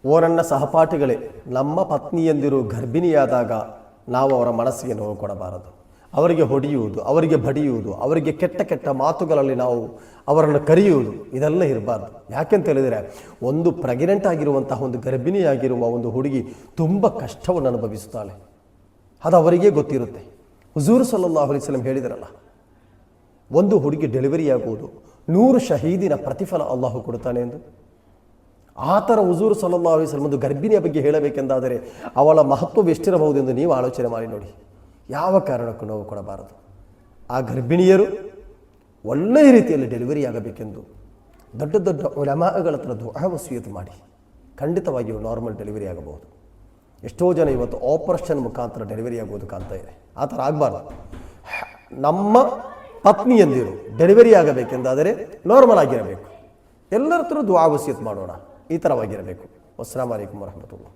ಓ ನನ್ನ ಸಹಪಾಠಿಗಳೇ, ನಮ್ಮ ಪತ್ನಿಯಂದಿರು ಗರ್ಭಿಣಿಯಾದಾಗ ನಾವು ಅವರ ಮನಸ್ಸಿಗೆ ನೋವು ಕೊಡಬಾರದು. ಅವರಿಗೆ ಹೊಡೆಯುವುದು, ಅವರಿಗೆ ಬಡಿಯುವುದು, ಅವರಿಗೆ ಕೆಟ್ಟ ಕೆಟ್ಟ ಮಾತುಗಳಲ್ಲಿ ನಾವು ಅವರನ್ನು ಕರೆಯುವುದು, ಇದೆಲ್ಲ ಇರಬಾರ್ದು. ಯಾಕೆಂತ ಹೇಳಿದರೆ, ಒಂದು ಪ್ರೆಗ್ನೆಂಟ್ ಆಗಿರುವಂತಹ ಒಂದು ಗರ್ಭಿಣಿಯಾಗಿರುವ ಒಂದು ಹುಡುಗಿ ತುಂಬ ಕಷ್ಟವನ್ನು ಅನುಭವಿಸುತ್ತಾಳೆ. ಅದು ಅವರಿಗೆ ಗೊತ್ತಿರುತ್ತೆ. ಹುಜೂರ್ ಸಲ್ಲಲ್ಲಾಹು ಅಲೈಹಿ ವಸಲ್ಲಂ ಹೇಳಿದರಲ್ಲ, ಒಂದು ಹುಡುಗಿ ಡೆಲಿವರಿ ಆಗುವುದು 100 ಶಹೀದಿನ ಪ್ರತಿಫಲ ಅಲ್ಲಾಹು ಕೊಡುತ್ತಾನೆ ಎಂದು. ಆ ಥರ ಹುಜೂರ್ ಸಲ್ಲಲ್ಲಾಹು ಅಲೈಹಿ ವಸಲ್ಲಂ ಒಂದು ಗರ್ಭಿಣಿಯ ಬಗ್ಗೆ ಹೇಳಬೇಕೆಂದಾದರೆ ಅವಳ ಮಹತ್ವ ಎಷ್ಟಿರಬಹುದೆಂದು ನೀವು ಆಲೋಚನೆ ಮಾಡಿ ನೋಡಿ. ಯಾವ ಕಾರಣಕ್ಕೂ ನೋವು ಕೊಡಬಾರದು. ಆ ಗರ್ಭಿಣಿಯರು ಒಳ್ಳೆಯ ರೀತಿಯಲ್ಲಿ ಡೆಲಿವರಿ ಆಗಬೇಕೆಂದು ದೊಡ್ಡ ದೊಡ್ಡ ಉಲಮಾಗಳ ಹತ್ರ ದುಆ ವಸಿಯತ್ ಮಾಡಿ ಖಂಡಿತವಾಗಿಯೂ ನಾರ್ಮಲ್ ಡೆಲಿವರಿ ಆಗಬಹುದು. ಎಷ್ಟೋ ಜನ ಇವತ್ತು ಆಪರೇಷನ್ ಮುಖಾಂತರ ಡೆಲಿವರಿ ಆಗೋದು ಕಾಣ್ತಾ ಇದೆ. ಆ ಥರ ಆಗಬಾರ್ದು. ನಮ್ಮ ಪತ್ನಿಯಂದಿರು ಡೆಲಿವರಿ ಆಗಬೇಕೆಂದಾದರೆ ನಾರ್ಮಲ್ ಆಗಿರಬೇಕು. ಎಲ್ಲರ ಹತ್ರ ದುಆ ವಸಿಯತ್ ಮಾಡೋಣ, ಈ ಥರವಾಗಿರಬೇಕು. ಅಸ್ಸಲಾಮು ಅಲೈಕುಂ ವರಹಮತುಲ್ಲಾಹ್.